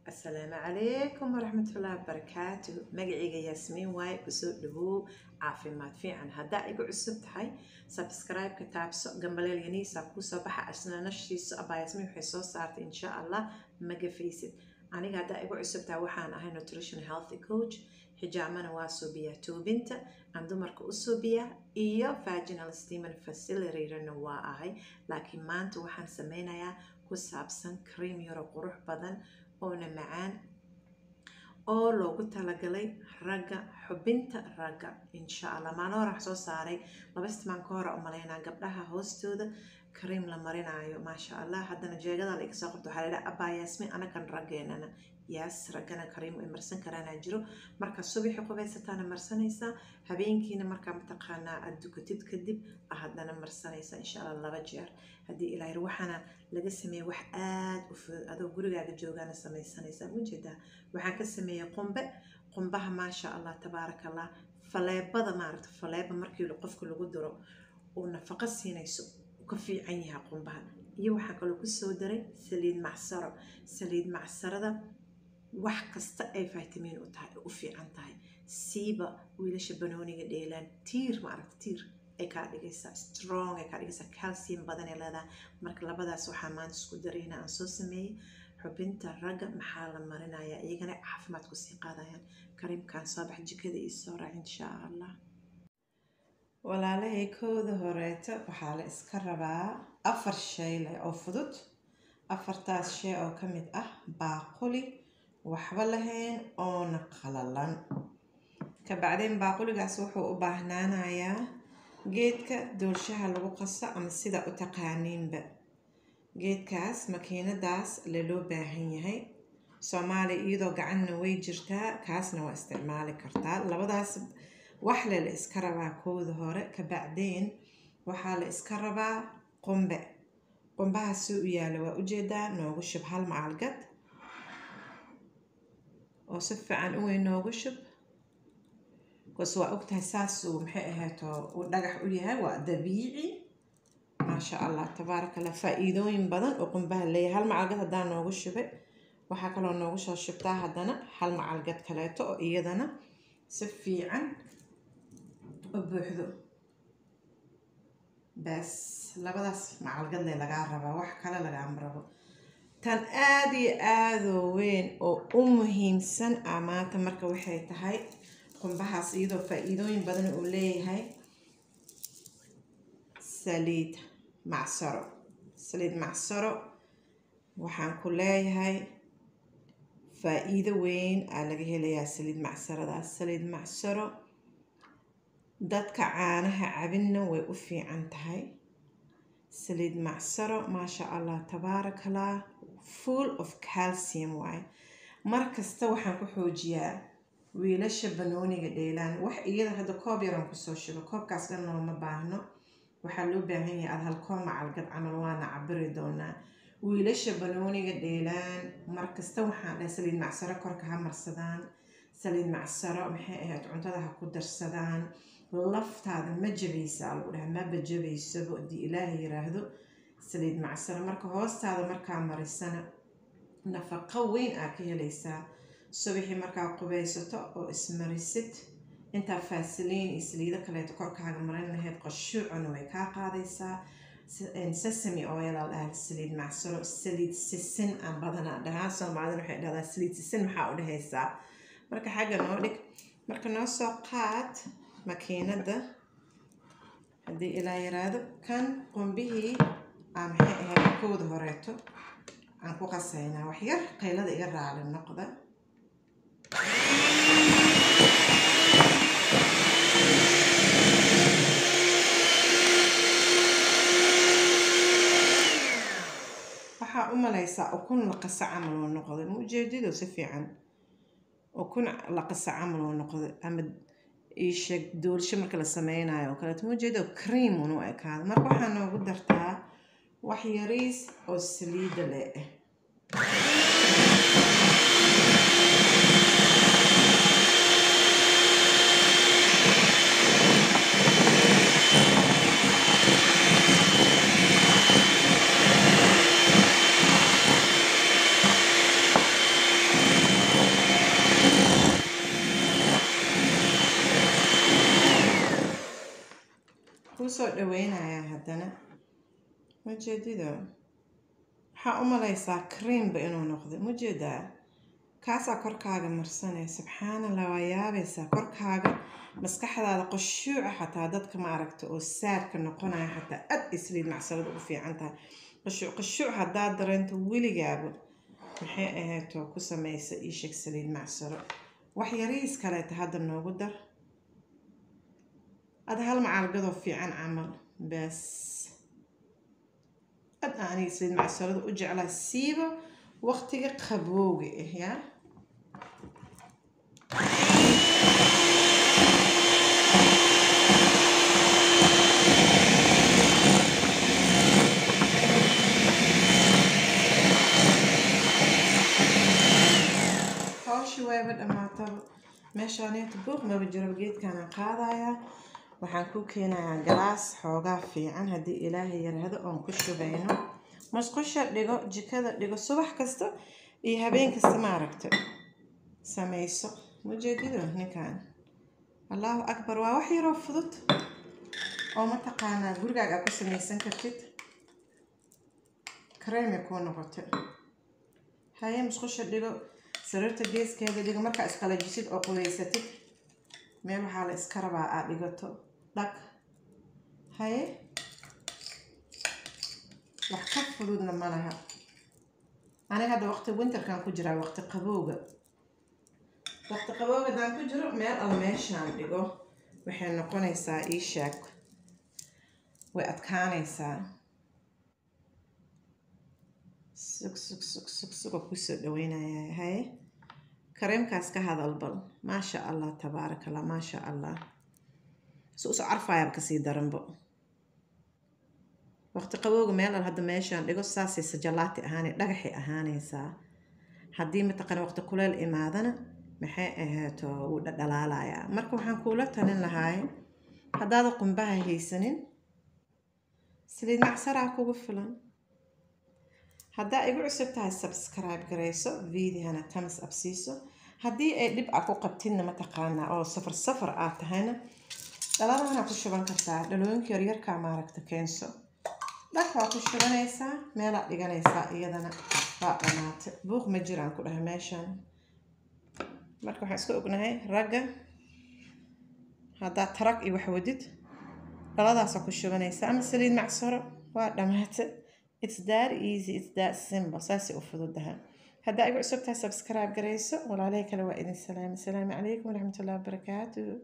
السلام عليكم ورحمة الله وبركاته. مقعيقة ياسمين واي بسوء دهو عافيمات في عن هدا إيقو عسبت هاي سبسكرايب كتاب سوء قنبالي ينيسا كوسا بحا أسنا نشتي سوء أبا ياسمين وحيسو صارت إن شاء الله مقفيسد أنا هدا إيقو عسبتها وحان أهي نوتريشن هيلثي كوتش حجامنا واسوبيا توبنتا عندو مركو أسوبيا إيو فاجينال ستيمن فاسيلريرن وآهي لكن مانتو وحان سمينايا كوسابسن كريم يورو قروح بدن oona macaan oo loogu talagalay ragga xubinta ragga insha Allah maana hore soo saaray laba isticmaal ka hor umaleynaa gabdhaha hoostooda cream la marinayo maasha Allah haddana jeegada la iga soo qabto waxa la abaa Yasmin anakan raggeenana yaas raggana cream ay marsan karaan jiro marka subaxi qubaysataana marsanaysa habeenkiina marka mataqaanaa aad dukatid kadib haddana marsanaysa insha Allah laba jeer haddii ilaahay waxana laga sameeyo wax aad u fudud adoo gurigaaga joogana samaysanaysa mujida waxaan ka sameeyay qumbaha maasha Allah tabaarakallah faleebada maaragta faleeba markii qofka lagu diro oo nafaqo siinayso ka fiican yahay qumbaha iyo waxa kale ku soo daray saliid macsarada wax kasta ay vitamin u tahay u fiican tahay siiba wiilasha banooniga dheelaan tiir maaragta tiir ay ka dhigaysaa strong ay ka dhigaysaa calcium badan ee leedahay marka labadaas waxaa maanta isku darayna aan soo sameeyay xubinta ragga maxaa la marinayaa iyagana caafimaad ku sii qaadayaan kareemkan soo bax jikada iyo soo raac insha Allah walaalahay kooda horeeta waxaa la iska rabaa 4 shay oo fudud 4taas shay oo ka mid ah baaquli waxba lahayn oo qalalan ka bacdeen baaquligaas wuxuu u baahnaanayaa geedka doolshaha lagu qaso ama sida u taqaaniinba geedkaas makiinadaas loo baahan yahay Soomaali iyadoo gacanna way jirtaa kaasna waa isticmaali kartaa labadaas wax la iska rabaa kooda hore ka bacdeen waxaa la iska rabaa qumbahaas u yaala waa ujeedaa noogu shub hal macalgad oo si fiican u weyn noogu shub waa ogtahay saasuu maxay ahaato uu dhagax u yahay waa dabiici maasha Allah tabaarakallah faa'iidooyin badan oo qumbaha leeyahay hal macalgad haddaan noogu shubay waxaa kaloo noogu soo shubtaa haddana hal macalgad kaleeto oo iyadana si fiican u buuxdo bas labadaas macalgad laga rabaa wax kale lagama rabo tan aad iyo aad u weyn oo u muhiimsan amaanta marka waxay tahay qumbahaas iyadoo faa'iidooyin badan uu leeyahay saliid macsaro waxaan ku leeyahay faa'iido weyn laga helayaa saliid macsaro dadka caanaha cabinna way u fiican tahay saliid macsaro maasha Allah tabaarakallah full of calcium waay markasta waxaan ku xoojiyaa wiilasha banooniga dheelaan wax iyada hadda koob yaran ku soo shubo koobkaas dhan looma baahno waxaa loo baahan yahay hal koob macalgad camal waana cabiri doonaa wiilasha banooniga dheelaan markasta waxaan dhahay saliid macsaro korka ha marsadaan saliid macsaro maxay ahayd cuntada ha ku darsadaan laftaada ma jabaysaa lagu dhahay ma bajabayso haddii ilaahay yiraahdo saliid macsaro marka hoostaada markaa marisana nafaqo weyn ka helaysaa subaxii markaa qubaysato oo ismarisid inta faasiliin iyo saliido kaleeto korkaaga marin lahayd qashuucuna way kaa qaadaysaa sesame oil saliid macsaro saliid sisin aan badanaa dhahaa Soomaalida waxay dhahdaa saliid sisin maxaa u dhahaysaa marka xagga noo dhig marka noo soo qaad makiinada haddii ilaa yiraahdo kan qumbihii maxay ahayd kooda horeeto aan ku qasaynaa wax yar qaylada iga raali noqda waxaa u malaysaa ukun la qasa camal oo noqday mujeedido si fiican ukun la qasa camal oo noqday ama iisheeg doolsho marka la sameynayo oo kaleeto mujeedido cream uu ekaado marka waxaa noogu dartaa wax yariis oo saliid leh kusoo dhaweynayaa haddana mujeedido waxaa u malaysaa creamba inuu noqdo mujeedaa kaasaa korkaaga marsanaya subxaanallah waa yaabaysaa korkaaga maskaxdaada qashuuca xataa dadka ma aragta oo saarka noqonaya xataa aad isliid macsalada ugu fiican tahay qashuuc haddaad dareento weligaaba maxay ahaydoo ku samaysa ii sheeg saliid macsaro wax yariis kaleeta hadda noogu dar ad hal macalgadoo fiican camal bas ad aniga saliid macsarada u jeclaa siiba waqtiga qabowga ah yaa شوية بدأ ما تب مشانيت بوق ما بجرب جيت كان قاضايا وحنكون كنا جلاس حوجا في عن هدي إلهي هذا أم كشوا بينه مش كشة لقى جكذا لقى الصبح كسته يهبين كسته ما ركته سميسو مجدده هنا كان الله أكبر ووحي رفضت أو ما تقانا برجع أقول سميسن كتير كريم يكون قطع هاي مش كشة لقى سررت جيس كذا ديجو مركا إسكالا جيسيد أو قويستي ميل حال إسكاربا ديجوتو دك هاي وحكف فلودنا مالها أنا هذا وقت وينتر كان كجرا وقت قبوجة دان كجرا ميل الماشان ديجو وحين نقونيسا إيشاك وأتكانيسا سك كوسة دوينا يا هاي كريم كاسكا هذا البل ما شاء الله تبارك الله ما شاء الله سوس عرفة يا بكسي درنبو وقت قبوق ميل هذا ماشان ديغو ساسي سجلاتي أهاني دغحي أهاني سا هدي متقن وقت كلال إمادنا محي إهاتو ودلالايا مركو waxaan kula talin lahaay hadaad qumbaha haysanin saliid macsara kugu filan haddaa igu cusub tahay subscribe gareyso videohana thumbs up siiso haddii ay dhib ku qabtidna ma taqaanaa oo safar aad tahayna dhaladana ku shuban kartaa dhalooyinka yaryarka ma aragta keenso dhaq waa ku shubanaysaa meel aad dhiganaysaa iyadana waa dhamaatay buuq ma jiraan ku dhahay meeshan marka waxaan isku ognahay ragga haddaa tarag iyo wax wadid dhaladaas ku shubanaysaa ama saliid macsaro waa dhamaatay It's that easy, it's that simple. ساسي أفضلها. هذا أقول سبتها سبسكرايب قريسو ولا عليك لو إذن السلام عليكم ورحمة الله وبركاته.